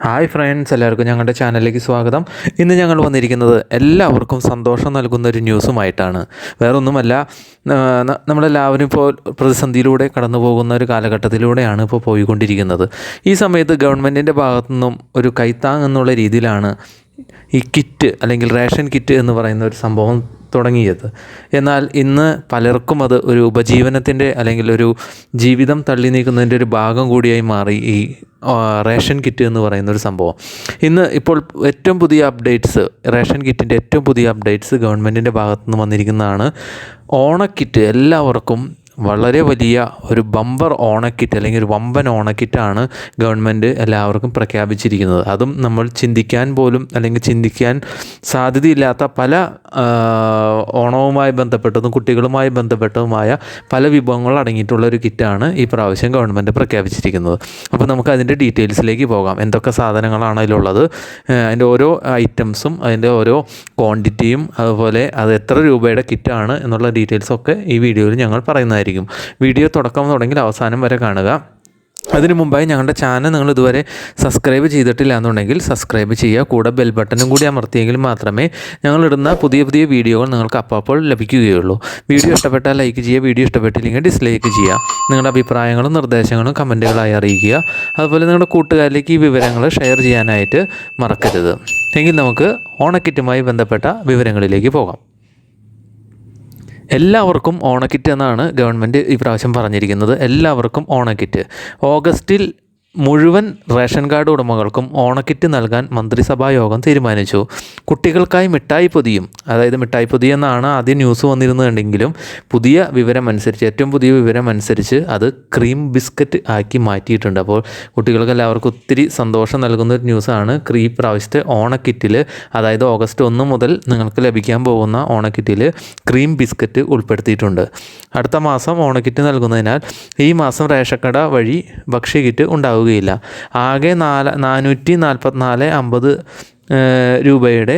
Hi friends, എല്ലാവർക്കും ഞങ്ങളുടെ ചാനലിലേക്ക് സ്വാഗതം. ഇന്ന് ഞങ്ങൾ വന്നിരിക്കുന്നത് എല്ലാവർക്കും സന്തോഷം നൽകുന്ന ഒരു ന്യൂസുമായിട്ടാണ്. വേറൊന്നുമല്ല, നമ്മളെല്ലാവരും ഇപ്പോൾ പ്രതിസന്ധിയിലൂടെ കടന്നു പോകുന്ന ഒരു കാലഘട്ടത്തിലൂടെയാണ് ഇപ്പോൾ പോയിക്കൊണ്ടിരിക്കുന്നത്. ഈ സമയത്ത് ഗവൺമെൻറ്റിൻ്റെ ഭാഗത്തു നിന്നും ഒരു കൈത്താങ് എന്നുള്ള രീതിയിലാണ് ഈ കിറ്റ് അല്ലെങ്കിൽ റേഷൻ കിറ്റ് എന്ന് പറയുന്ന ഒരു സംഭവം തുടങ്ങിയത്. എന്നാൽ ഇന്ന് പലർക്കും അത് ഒരു ഉപജീവനത്തിൻ്റെ അല്ലെങ്കിൽ ഒരു ജീവിതം തള്ളി നീക്കുന്നതിൻ്റെ ഒരു ഭാഗം കൂടിയായി മാറി ഈ റേഷൻ കിറ്റ് എന്ന് പറയുന്ന ഒരു സംഭവം. ഇന്ന് ഇപ്പോൾ ഏറ്റവും പുതിയ അപ്ഡേറ്റ്സ്, റേഷൻ കിറ്റിൻ്റെ ഏറ്റവും പുതിയ അപ്ഡേറ്റ്സ് ഗവൺമെൻറ്റിൻ്റെ ഭാഗത്തു നിന്ന് വന്നിരിക്കുന്നതാണ്. ഓണക്കിറ്റ് എല്ലാവർക്കും വളരെ വലിയ ഒരു ബമ്പർ ഓണക്കിറ്റ് അല്ലെങ്കിൽ ഒരു വമ്പൻ ഓണക്കിറ്റാണ് ഗവൺമെൻറ് എല്ലാവർക്കും പ്രഖ്യാപിച്ചിരിക്കുന്നത്. അതും നമ്മൾ ചിന്തിക്കാൻ പോലും അല്ലെങ്കിൽ ചിന്തിക്കാൻ സാധ്യതയില്ലാത്ത പല ഓണവുമായി ബന്ധപ്പെട്ടതും കുട്ടികളുമായി ബന്ധപ്പെട്ടതുമായ പല വിഭവങ്ങൾ അടങ്ങിയിട്ടുള്ള ഒരു കിറ്റാണ് ഈ പ്രാവശ്യം ഗവൺമെൻറ് പ്രഖ്യാപിച്ചിരിക്കുന്നത്. അപ്പോൾ നമുക്ക് അതിൻ്റെ ഡീറ്റെയിൽസിലേക്ക് പോകാം. എന്തൊക്കെ സാധനങ്ങളാണ് അതിലുള്ളത്, അതിൻ്റെ ഓരോ ഐറ്റംസും അതിൻ്റെ ഓരോ ക്വാണ്ടിറ്റിയും അതുപോലെ അത് എത്ര രൂപയുടെ കിറ്റാണ് എന്നുള്ള ഡീറ്റെയിൽസൊക്കെ ഈ വീഡിയോയിൽ ഞങ്ങൾ പറയുന്നതായിരിക്കും. വീഡിയോ തുടക്കം തുടങ്ങി അവസാനം വരെ കാണുക. അതിനു മുമ്പായി ഞങ്ങളുടെ ചാനൽ നിങ്ങൾ ഇതുവരെ സബ്സ്ക്രൈബ് ചെയ്തിട്ടില്ല എന്നുണ്ടെങ്കിൽ സബ്സ്ക്രൈബ് ചെയ്യുക. കൂടെ ബെൽ ബട്ടണും കൂടി അമർത്തിയെങ്കിൽ മാത്രമേ ഞങ്ങളിടുന്ന പുതിയ പുതിയ വീഡിയോകൾ നിങ്ങൾക്ക് അപ്പോൾ ലഭിക്കുകയുള്ളൂ. വീഡിയോ ഇഷ്ടപ്പെട്ടാൽ ലൈക്ക് ചെയ്യുക, വീഡിയോ ഇഷ്ടപ്പെട്ടില്ലെങ്കിൽ ഡിസ്ലൈക്ക് ചെയ്യുക. നിങ്ങളുടെ അഭിപ്രായങ്ങളും നിർദ്ദേശങ്ങളും കമൻറ്റുകളായി അറിയിക്കുക. അതുപോലെ നിങ്ങളുടെ കൂട്ടുകാരിലേക്ക് ഈ വിവരങ്ങൾ ഷെയർ ചെയ്യാനായിട്ട് മറക്കരുത്. എങ്കിൽ നമുക്ക് ഓണക്കിറ്റുമായി ബന്ധപ്പെട്ട വിവരങ്ങളിലേക്ക് പോകാം. എല്ലാവർക്കും ഓണക്കിറ്റ് എന്നാണ് ഗവൺമെൻറ് ഈ പ്രാവശ്യം പറഞ്ഞിരിക്കുന്നത്. എല്ലാവർക്കും ഓണക്കിറ്റ്. ഓഗസ്റ്റിൽ മുഴുവൻ റേഷൻ കാർഡ് ഉടമകൾക്കും ഓണക്കിറ്റ് നൽകാൻ മന്ത്രിസഭാ യോഗം തീരുമാനിച്ചു. കുട്ടികൾക്കായി മിഠായി പൊതിയും, അതായത് മിഠായി പൊതി എന്നാണ് ആദ്യം ന്യൂസ് വന്നിരുന്നതെങ്കിലും പുതിയ വിവരം അനുസരിച്ച്, ഏറ്റവും പുതിയ വിവരം അനുസരിച്ച് അത് ക്രീം ബിസ്ക്കറ്റ് ആക്കി മാറ്റിയിട്ടുണ്ട്. അപ്പോൾ കുട്ടികൾക്ക് എല്ലാവർക്കും ഒത്തിരി സന്തോഷം നൽകുന്ന ഒരു ന്യൂസാണ്. ഈ പ്രാവശ്യത്തെ ഓണക്കിറ്റിൽ, അതായത് ഓഗസ്റ്റ് 1 മുതൽ നിങ്ങൾക്ക് ലഭിക്കാൻ പോകുന്ന ഓണക്കിറ്റിൽ ക്രീം ബിസ്ക്കറ്റ് ഉൾപ്പെടുത്തിയിട്ടുണ്ട്. അടുത്ത മാസം ഓണക്കിറ്റ് നൽകുന്നതിനാൽ ഈ മാസം റേഷൻ കട വഴി ഭക്ഷ്യക്കിറ്റ് ഉണ്ടാകും. ആകെ 444.50 രൂപയുടെ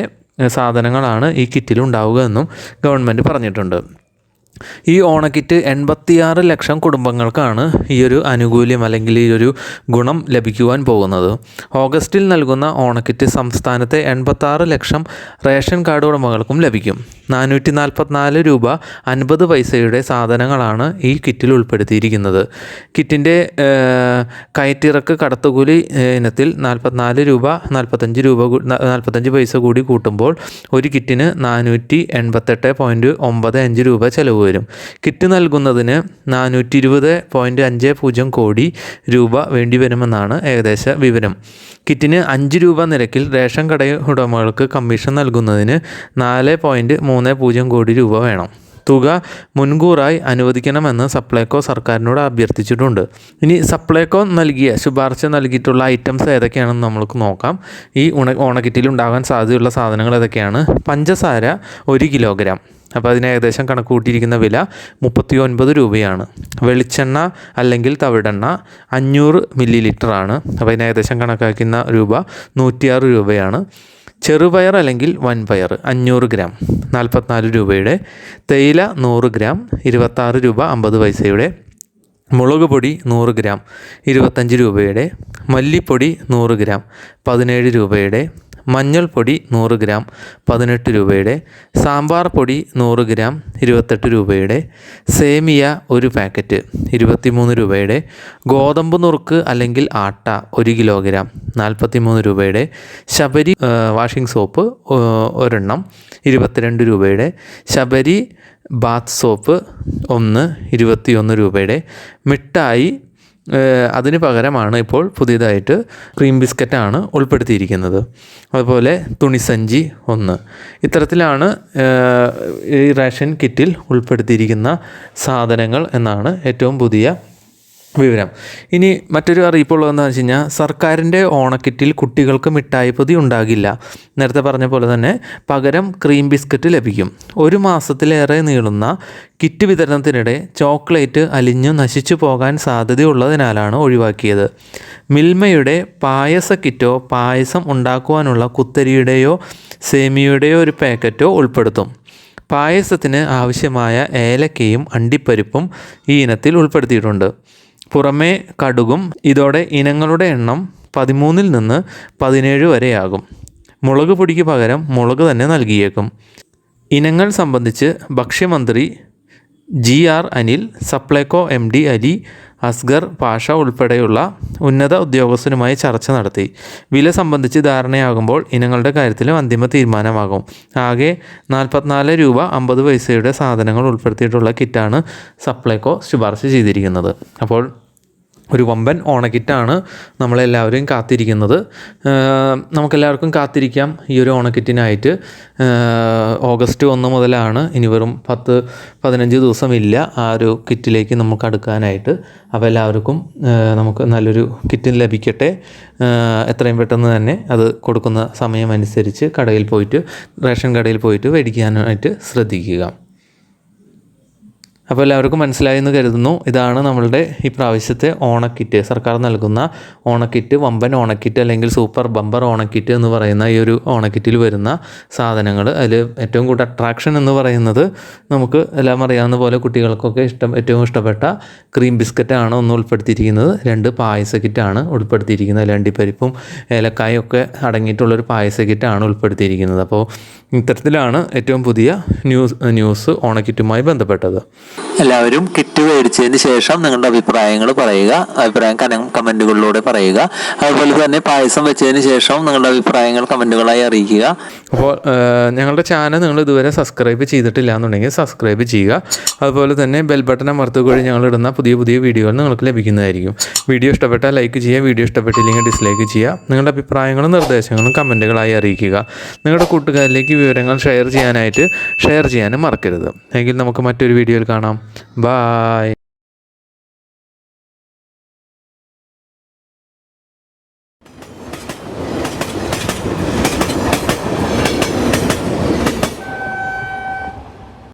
സാധനങ്ങളാണ് ഈ കിറ്റിൽ ഉണ്ടാവുക എന്നും ഗവൺമെൻറ് പറഞ്ഞിട്ടുണ്ട്. ഈ ഓണക്കിറ്റ് 86 ലക്ഷം കുടുംബങ്ങൾക്കാണ് ഈ ഒരു ആനുകൂല്യം അല്ലെങ്കിൽ ഈ ഒരു ഗുണം ലഭിക്കുവാൻ പോകുന്നത്. ഓഗസ്റ്റിൽ നൽകുന്ന ഓണക്കിറ്റ് സംസ്ഥാനത്തെ 86 ലക്ഷം റേഷൻ കാർഡ് ഉടമകൾക്കും ലഭിക്കും. 444 രൂപ 50 പൈസയുടെ സാധനങ്ങളാണ് ഈ കിറ്റിൽ ഉൾപ്പെടുത്തിയിരിക്കുന്നത്. കിറ്റിൻ്റെ കയറ്റിറക്ക് കടത്തുകൂലി ഇനത്തിൽ 44 രൂപ 45 പൈസ കൂടി കൂട്ടുമ്പോൾ ഒരു കിറ്റിന് 488.95 രൂപ ചെലവ് വരും. കിറ്റ് നൽകുന്നതിന് 420.50 കോടി രൂപ വേണ്ടിവരുമെന്നാണ് ഏകദേശ വിവരം. കിറ്റിന് 5 രൂപ നിരക്കിൽ റേഷൻ കട ഉടമകൾക്ക് കമ്മീഷൻ നൽകുന്നതിന് 4.30 കോടി രൂപ വേണം. തുക മുൻകൂറായി അനുവദിക്കണമെന്ന് സപ്ലൈകോ സർക്കാരിനോട് അഭ്യർത്ഥിച്ചിട്ടുണ്ട്. ഇനി സപ്ലൈകോ ശുപാർശ നൽകിയിട്ടുള്ള ഐറ്റംസ് ഏതൊക്കെയാണെന്ന് നമുക്ക് നോക്കാം. ഈ ഓണക്കിറ്റിൽ ഉണ്ടാകാൻ സാധ്യതയുള്ള സാധനങ്ങൾ ഏതൊക്കെയാണ്? പഞ്ചസാര 1 കിലോഗ്രാം, അപ്പോൾ അതിന് ഏകദേശം കണക്ക് കൂട്ടിയിരിക്കുന്ന വില 39 രൂപയാണ്. വെളിച്ചെണ്ണ അല്ലെങ്കിൽ തവിടെണ്ണ 500 മില്ലി ലിറ്ററാണ്, അപ്പോൾ അതിന് ഏകദേശം കണക്കാക്കുന്ന രൂപ 106 രൂപയാണ്. ചെറുപയർ അല്ലെങ്കിൽ വൻപയർ 500 ഗ്രാം 44 രൂപയുടെ. തേയില 100 ഗ്രാം 26 രൂപ 50 പൈസയുടെ. മുളക് പൊടി 100 ഗ്രാം 25 രൂപയുടെ. മല്ലിപ്പൊടി 100 ഗ്രാം 17 രൂപയുടെ. മഞ്ഞൾപ്പൊടി 100 ഗ്രാം 18 രൂപയുടെ. സാമ്പാർ പൊടി 100 ഗ്രാം 28 രൂപയുടെ. സേമിയ 1 പാക്കറ്റ് 23 രൂപയുടെ. ഗോതമ്പ് നുറുക്ക് അല്ലെങ്കിൽ ആട്ട 1 കിലോഗ്രാം 43 രൂപയുടെ. ശബരി വാഷിംഗ് സോപ്പ് ഒരെണ്ണം 22 രൂപയുടെ. ശബരി ബാത്ത് സോപ്പ് 21 രൂപയുടെ. മിഠായി അതിന് പകരമാണ് ഇപ്പോൾ പുതിയതായിട്ട് ക്രീം ബിസ്ക്കറ്റാണ് ഉൾപ്പെടുത്തിയിരിക്കുന്നത്. അതുപോലെ തുണിസഞ്ചി 1. ഇത്തരത്തിലാണ് ഈ റേഷൻ കിറ്റിൽ ഉൾപ്പെടുത്തിയിരിക്കുന്ന സാധനങ്ങൾ എന്നാണ് ഏറ്റവും പുതിയ വിവരം. ഇനി മറ്റൊരു അറിയിപ്പുള്ളതെന്ന് വെച്ച് കഴിഞ്ഞാൽ, സർക്കാരിൻ്റെ ഓണക്കിറ്റിൽ കുട്ടികൾക്ക് മിഠായി പൊതി ഉണ്ടാകില്ല. നേരത്തെ പറഞ്ഞ പോലെ തന്നെ പകരം ക്രീം ബിസ്ക്കറ്റ് ലഭിക്കും. 1 മാസത്തിലേറെ നീളുന്ന കിറ്റ് വിതരണത്തിനിടെ ചോക്ലേറ്റ് അലിഞ്ഞു നശിച്ചു പോകാൻ സാധ്യതയുള്ളതിനാലാണ് ഒഴിവാക്കിയത്. മിൽമയുടെ പായസ കിറ്റോ പായസം ഉണ്ടാക്കുവാനുള്ള കുത്തരിയുടെയോ സേമിയയുടെയോ ഒരു പാക്കറ്റോ ഉൾപ്പെടുത്തും. പായസത്തിന് ആവശ്യമായ ഏലക്കയും അണ്ടിപ്പരിപ്പും ഈ ഇനത്തിൽ ഉൾപ്പെടുത്തിയിട്ടുണ്ട്. പുറമേ കടുകും. ഇതോടെ ഇനങ്ങളുടെ എണ്ണം 13 നിന്ന് 17 വരെയാകും. മുളക് പൊടിക്ക് പകരം മുളക് തന്നെ നൽകിയേക്കും. ഇനങ്ങൾ സംബന്ധിച്ച് ഭക്ഷ്യമന്ത്രി GR അനിൽ, സപ്ലൈകോ MD അലി അസ്ഗർ പാഷ ഉൾപ്പെടെയുള്ള ഉന്നത ഉദ്യോഗസ്ഥരുമായി ചർച്ച നടത്തി. വില സംബന്ധിച്ച് ധാരണയാകുമ്പോൾ ഇനങ്ങളുടെ കാര്യത്തിലും അന്തിമ തീരുമാനമാകും. ആകെ 44 രൂപ 50 പൈസയുടെ സാധനങ്ങൾ ഉൾപ്പെടുത്തിയിട്ടുള്ള കിറ്റാണ് സപ്ലൈകോ ശുപാർശ ചെയ്തിരിക്കുന്നത്. അപ്പോൾ ഒരു വമ്പൻ ഓണക്കിറ്റാണ് നമ്മളെല്ലാവരും കാത്തിരിക്കുന്നത്. നമുക്കെല്ലാവർക്കും കാത്തിരിക്കാം ഈ ഒരു ഓണക്കിറ്റിനായിട്ട്. ഓഗസ്റ്റ് 1 മുതലാണ്, ഇനി വെറും 10-15 ദിവസമില്ല ആ ഒരു കിറ്റിലേക്ക് നമുക്ക് അടുക്കാനായിട്ട്. അപ്പോൾ എല്ലാവർക്കും നമുക്ക് നല്ലൊരു കിറ്റ് ലഭിക്കട്ടെ. എത്രയും പെട്ടെന്ന് തന്നെ അത് കൊടുക്കുന്ന സമയമനുസരിച്ച് റേഷൻ കടയിൽ പോയിട്ട് മേടിക്കാനായിട്ട് ശ്രദ്ധിക്കുക. അപ്പോൾ എല്ലാവർക്കും മനസ്സിലായെന്ന് കരുതുന്നു. ഇതാണ് നമ്മളുടെ ഈ പ്രാവശ്യത്തെ ഓണക്കിറ്റ്, സർക്കാർ നൽകുന്ന ഓണക്കിറ്റ്, വമ്പൻ ഓണക്കിറ്റ് അല്ലെങ്കിൽ സൂപ്പർ ബമ്പർ ഓണക്കിറ്റ് എന്ന് പറയുന്ന ഈ ഒരു ഓണക്കിറ്റിൽ വരുന്ന സാധനങ്ങൾ. അതിൽ ഏറ്റവും കൂടുതൽ അട്രാക്ഷൻ എന്ന് പറയുന്നത് നമുക്ക് എല്ലാം അറിയാവുന്ന പോലെ കുട്ടികൾക്കൊക്കെ ഏറ്റവും ഇഷ്ടപ്പെട്ട ക്രീം ബിസ്ക്കറ്റാണ് ഒന്ന് ഉൾപ്പെടുത്തിയിരിക്കുന്നത്. 2 പായസ കിറ്റാണ് ഉൾപ്പെടുത്തിയിരിക്കുന്നത്. അണ്ടിപ്പരിപ്പും ഏലക്കായും ഒക്കെ അടങ്ങിയിട്ടുള്ളൊരു പായസ കിറ്റാണ് ഉൾപ്പെടുത്തിയിരിക്കുന്നത്. അപ്പോൾ ഇത്തരത്തിലാണ് ഏറ്റവും പുതിയ ന്യൂസ് ഓണക്കിറ്റുമായി ബന്ധപ്പെട്ടത്. എല്ലാവരും കിറ്റ് മേടിച്ചതിന് ശേഷം നിങ്ങളുടെ അഭിപ്രായങ്ങൾ പറയുക. അഭിപ്രായം കമൻറ്റുകളിലൂടെ പറയുക. അതുപോലെ തന്നെ പായസം വെച്ചതിന് ശേഷം നിങ്ങളുടെ അഭിപ്രായങ്ങൾ കമൻറ്റുകളായി അറിയിക്കുക. അപ്പോൾ ഞങ്ങളുടെ ചാനൽ നിങ്ങൾ ഇതുവരെ സബ്സ്ക്രൈബ് ചെയ്തിട്ടില്ല എന്നുണ്ടെങ്കിൽ സബ്സ്ക്രൈബ് ചെയ്യുക. അതുപോലെ തന്നെ ബെൽ ബട്ടൺ അമർത്തുക വഴി ഞങ്ങളിടുന്ന പുതിയ വീഡിയോകൾ നിങ്ങൾക്ക് ലഭിക്കുന്നതായിരിക്കും. വീഡിയോ ഇഷ്ടപ്പെട്ടാൽ ലൈക്ക് ചെയ്യുക, വീഡിയോ ഇഷ്ടപ്പെട്ടില്ലെങ്കിൽ ഡിസ്ലൈക്ക് ചെയ്യുക. നിങ്ങളുടെ അഭിപ്രായങ്ങളും നിർദ്ദേശങ്ങളും കമൻറ്റുകളായി അറിയിക്കുക. നിങ്ങളുടെ കൂട്ടുകാരിലേക്ക് വിവരങ്ങൾ ഷെയർ ചെയ്യാനും മറക്കരുത്. എങ്കിൽ നമുക്ക് മറ്റൊരു വീഡിയോയിൽ കാണാം. ബായ്.